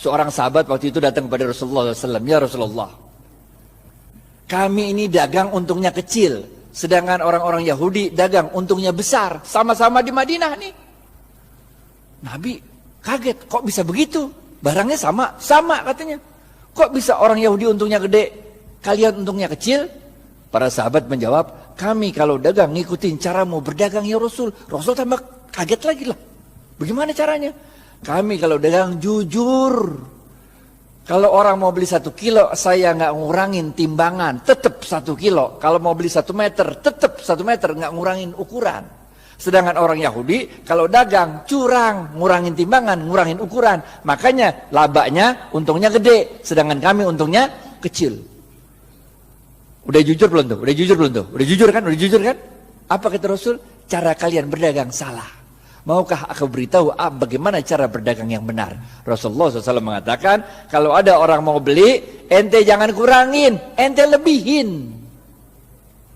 Seorang sahabat waktu itu datang kepada Rasulullah SAW. Ya Rasulullah, kami ini dagang untungnya kecil, sedangkan orang-orang Yahudi dagang untungnya besar. Sama-sama di Madinah nih. Nabi kaget, kok bisa begitu? Barangnya sama, sama katanya. Kok bisa orang Yahudi untungnya gede, kalian untungnya kecil? Para sahabat menjawab, kami kalau dagang ngikutin caramu berdagang ya Rasul. Rasul tambah kaget lagi lah. Bagaimana caranya? Kami kalau dagang jujur. Kalau orang mau beli 1 kilo, saya nggak ngurangin timbangan, tetap 1 kilo. Kalau mau beli 1 meter, tetap 1 meter, nggak ngurangin ukuran. Sedangkan orang Yahudi, kalau dagang, curang, ngurangin timbangan, ngurangin ukuran. Makanya labanya, untungnya gede. Sedangkan kami untungnya kecil. Udah jujur belum tuh? Udah jujur belum tuh? Udah jujur kan? Udah jujur kan? Apa kata Rasul? Cara kalian berdagang salah. Maukah aku beritahu bagaimana cara berdagang yang benar? Rasulullah SAW mengatakan, kalau ada orang mau beli, ente jangan kurangin, ente lebihin.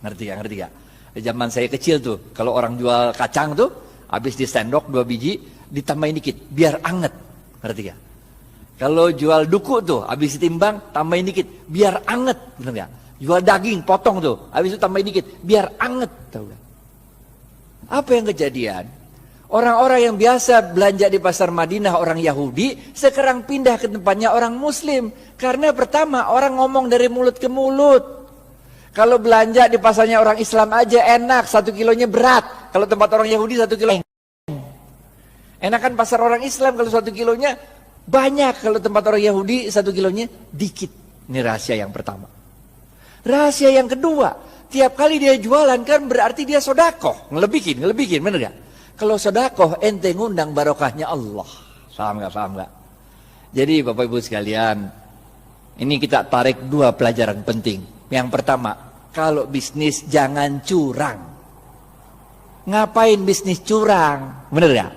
Ngerti gak? Ngerti gak? Di zaman saya kecil tuh, kalau orang jual kacang tuh, habis di sendok 2 biji, ditambahin dikit, biar anget. Ngerti gak? Kalau jual duku tuh, habis ditimbang, tambahin dikit, biar anget. Bener gak? Jual daging, potong tuh, habis itu tambahin dikit, biar anget. Tahu gak? Apa yang kejadian? Orang-orang yang biasa belanja di pasar Madinah, orang Yahudi, sekarang pindah ke tempatnya orang Muslim. Karena pertama, orang ngomong dari mulut ke mulut. Kalau belanja di pasarnya orang Islam aja enak, 1 kilonya berat. Kalau tempat orang Yahudi 1 kilo. Enakan pasar orang Islam kalau 1 kilonya banyak. Kalau tempat orang Yahudi 1 kilonya dikit. Ini rahasia yang pertama. Rahasia yang kedua, tiap kali dia jualan kan berarti dia sodakoh. Ngelebihin, bener gak? Kalau sodakoh ente ngundang barokahnya Allah. Paham gak? Paham gak? Jadi Bapak Ibu sekalian, ini kita tarik 2 pelajaran penting. Yang pertama, kalau bisnis jangan curang. Ngapain bisnis curang? Bener gak?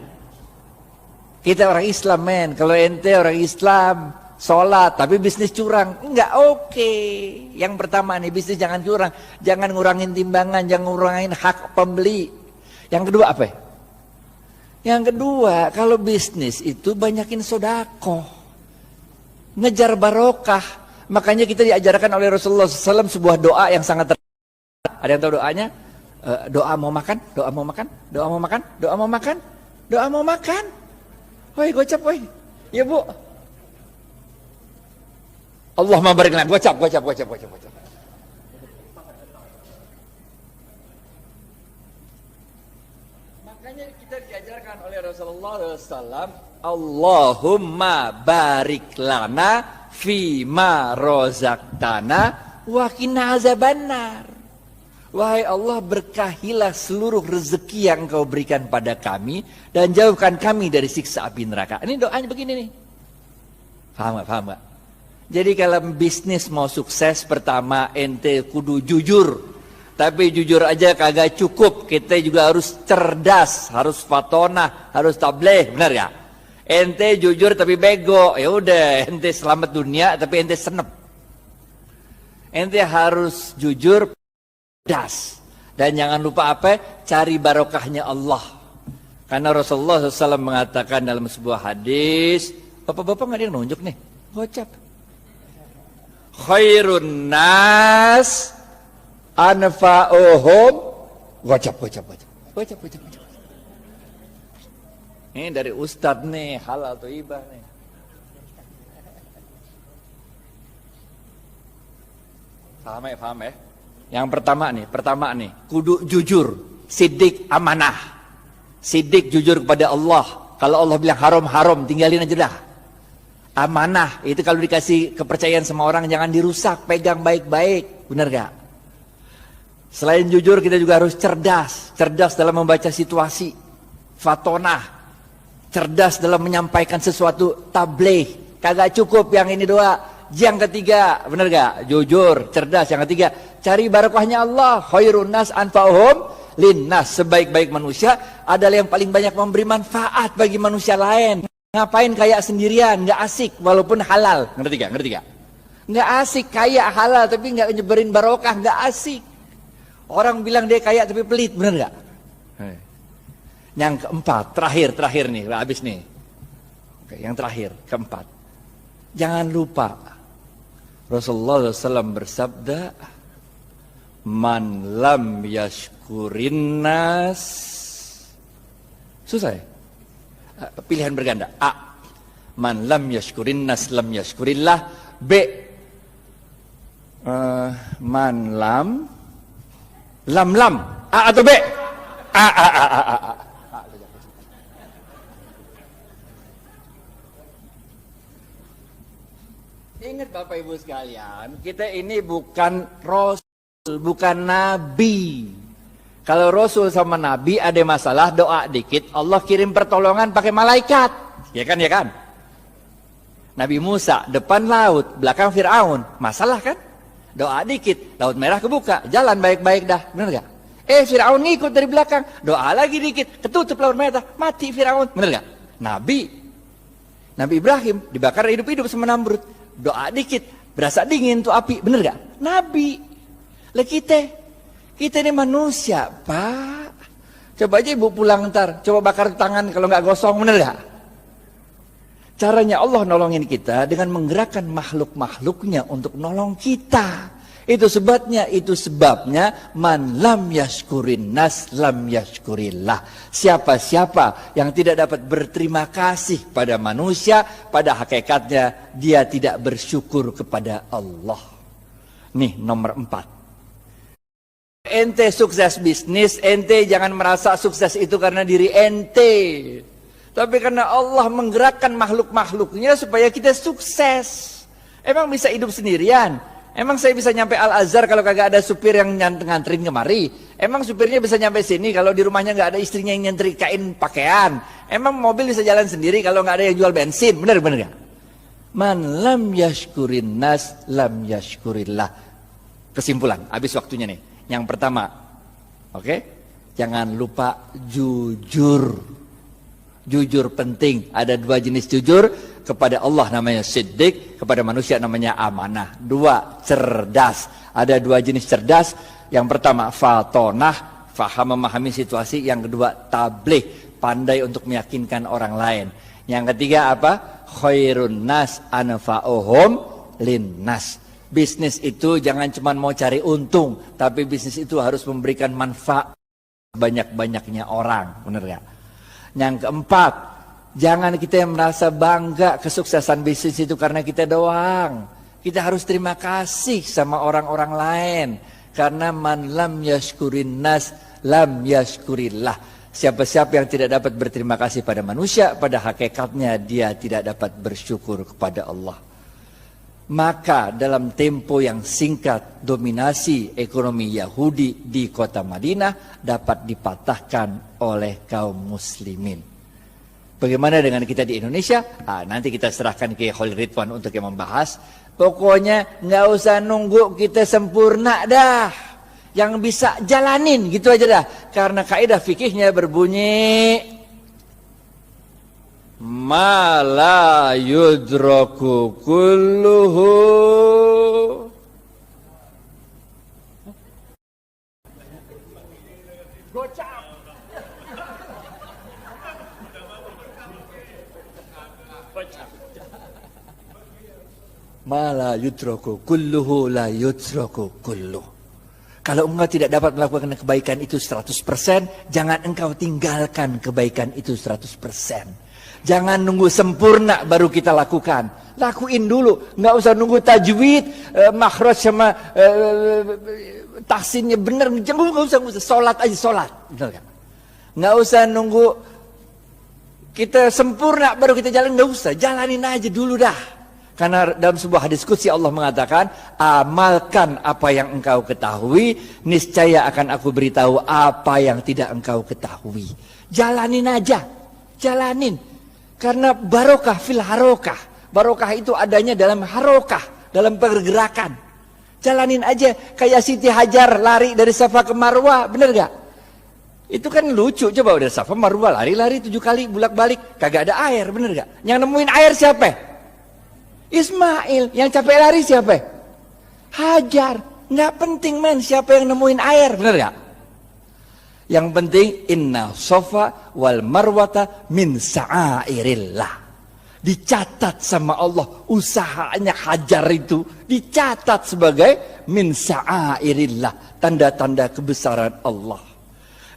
Kita orang Islam men. Kalau ente orang Islam, sholat tapi bisnis curang, enggak oke. Yang pertama nih, bisnis jangan curang. Jangan ngurangin timbangan, jangan ngurangin hak pembeli. Yang kedua apa ya? Yang kedua, kalau bisnis itu banyakin sodakoh, ngejar barokah. Makanya kita diajarkan oleh Rasulullah SAW sebuah doa yang sangat ada yang tahu doanya? Doa mau makan, doa mau makan, doa mau makan, doa mau makan, doa mau makan. Woi gocap woi, ya bu. Allahumma barik lana, gocap. Makanya kita diajarkan oleh Rasulullah SAW, Allahumma barik lana fima rozaqtana wa qina azabannar. Wahai Allah, berkahilah seluruh rezeki yang Engkau berikan pada kami dan jauhkan kami dari siksa api neraka. Ini doanya begini nih. Paham gak? Paham gak? Jadi kalau bisnis mau sukses, pertama ente kudu jujur. Tapi jujur aja kagak cukup, kita juga harus cerdas, harus fatonah, harus tableh, benar ya? Ente jujur tapi bego, ya udah ente selamat dunia tapi ente senep. Ente harus jujur, cerdas, dan jangan lupa apa? Cari barokahnya Allah. Karena Rasulullah SAW mengatakan dalam sebuah hadis, bapak-bapak nggak ada yang nunjuk nih, gocap. Khairun nas anfa'uhum, gocap. Ini dari Ustadz nih, halal thayyibah nih. Paham ya? Yang pertama nih, kudu jujur, sidik amanah. Sidik jujur kepada Allah. Kalau Allah bilang haram, tinggalin aja dah. Amanah, itu kalau dikasih kepercayaan sama orang jangan dirusak, pegang baik-baik, benar gak? Selain jujur kita juga harus cerdas dalam membaca situasi, fatonah, cerdas dalam menyampaikan sesuatu, tabligh. Kagak cukup yang ini doa. Yang ketiga, benar gak? Jujur, cerdas. Yang ketiga, cari barokahnya Allah. Khairun nas anfa'uhum linnas. Sebaik-baik manusia adalah yang paling banyak memberi manfaat bagi manusia lain. Ngapain kaya sendirian, nggak asik walaupun halal. Ngerti gak? Nggak asik kaya halal tapi nggak nyebarin barokah, nggak asik. Orang bilang dia kaya tapi pelit, bener gak? Yang keempat, terakhir nih, habis nih. Oke, yang terakhir, keempat. Jangan lupa Rasulullah SAW bersabda, man lam yashkurin nas. Susah ya? Pilihan berganda. A, man lam yashkurin nas lam yashkurillah. B, man lam A atau B? A. Ingat Bapak Ibu sekalian, kita ini bukan Rasul, bukan Nabi. Kalau Rasul sama Nabi ada masalah, doa dikit, Allah kirim pertolongan pakai malaikat. Ya kan? Nabi Musa, depan laut, belakang Fir'aun. Masalah kan? Doa dikit, laut merah kebuka, jalan baik-baik dah. Bener gak? Fir'aun ngikut dari belakang, doa lagi dikit, ketutup laut merah, mati Fir'aun. Bener gak? Nabi Ibrahim dibakar hidup-hidup sama Namrud. Doa dikit, berasa dingin tuh api. Bener gak? Nabi. Lah kita ini manusia, Pak. Coba aja ibu pulang ntar, coba bakar tangan kalau nggak gosong, bener gak? Caranya Allah nolongin kita dengan menggerakkan makhluk-makhluknya untuk nolong kita. Itu sebabnya man lam yashkurin nas lam yashkurillah. Siapa-siapa yang tidak dapat berterima kasih pada manusia, pada hakikatnya dia tidak bersyukur kepada Allah. Nih nomor 4. Ente sukses bisnis, ente jangan merasa sukses itu karena diri ente. Tapi karena Allah menggerakkan makhluk-makhluknya supaya kita sukses. Emang bisa hidup sendirian? Emang saya bisa nyampe Al-Azhar kalau kagak ada supir yang nganterin kemari? Emang supirnya bisa nyampe sini kalau di rumahnya nggak ada istrinya yang nyetrikain pakaian? Emang mobil bisa jalan sendiri kalau nggak ada yang jual bensin? Bener gak? Man lam yashkurin nas lam yashkurillah. Kesimpulan, habis waktunya nih. Yang pertama, oke? Jangan lupa jujur. Jujur penting. Ada 2 jenis jujur. Kepada Allah namanya siddiq, kepada manusia namanya amanah. 2, cerdas. Ada 2 jenis cerdas. Yang pertama fatonah, faham memahami situasi. Yang kedua tabligh, pandai untuk meyakinkan orang lain. Yang ketiga apa? Khairun nas anfa'uhum linnas. Bisnis itu jangan cuma mau cari untung, tapi bisnis itu harus memberikan manfaat banyak-banyaknya orang. Bener gak? Yang keempat, jangan kita yang merasa bangga kesuksesan bisnis itu karena kita doang. Kita harus terima kasih sama orang-orang lain. Karena man lam yashkurin nas lam yashkurillah. Siapa-siapa yang tidak dapat berterima kasih pada manusia, pada hakikatnya dia tidak dapat bersyukur kepada Allah. Maka dalam tempo yang singkat, dominasi ekonomi Yahudi di kota Madinah dapat dipatahkan oleh kaum muslimin. Bagaimana dengan kita di Indonesia? Nanti kita serahkan ke Khalil Ridwan untuk yang membahas. Pokoknya nggak usah nunggu kita sempurna dah. Yang bisa jalanin gitu aja dah. Karena kaidah fikihnya berbunyi ma la yudraku kulluhu gocap. Ma la yudraku kulluhu la yudraku kulluhu. Kalau engkau tidak dapat melakukan kebaikan itu 100%, jangan engkau tinggalkan kebaikan itu 100%. Jangan nunggu sempurna baru kita lakukan. Lakuin dulu, nggak usah nunggu tajwid, makhraj sama tahsinnya benar. Jangan nggak usah, sholat aja sholat. Nggak usah nunggu kita sempurna baru kita jalan, nggak usah. Jalanin aja dulu dah. Karena dalam sebuah hadis qudsi Allah mengatakan, amalkan apa yang engkau ketahui, niscaya akan aku beritahu apa yang tidak engkau ketahui. Jalanin aja, jalanin. Karena barokah fil harokah. Barokah itu adanya dalam harokah, dalam pergerakan. Jalanin aja, kayak Siti Hajar lari dari Safa ke Marwah, bener gak? Itu kan lucu, coba udah Safa Marwah lari-lari 7 kali bolak-balik, kagak ada air, bener gak? Yang nemuin air siapa? Ismail. Yang capek lari siapa? Hajar. Nggak penting men siapa yang nemuin air, bener gak? Yang penting inna sofa wal marwata min sa'airillah. dicatat sama Allah. Usahanya hajar itu dicatat sebagai min sya'airillah, tanda-tanda kebesaran Allah.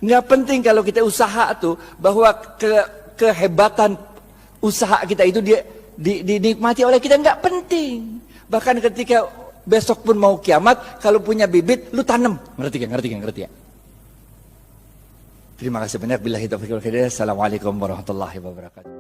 Nggak penting kalau kita usaha tuh, bahwa kehebatan usaha kita itu dinikmati oleh kita, nggak penting. Bahkan ketika besok pun mau kiamat, kalau punya bibit lu tanam. Ngerti ya? Terima kasih banyak. Billahi taufiq wal hidayah. Assalamualaikum warahmatullahi wabarakatuh.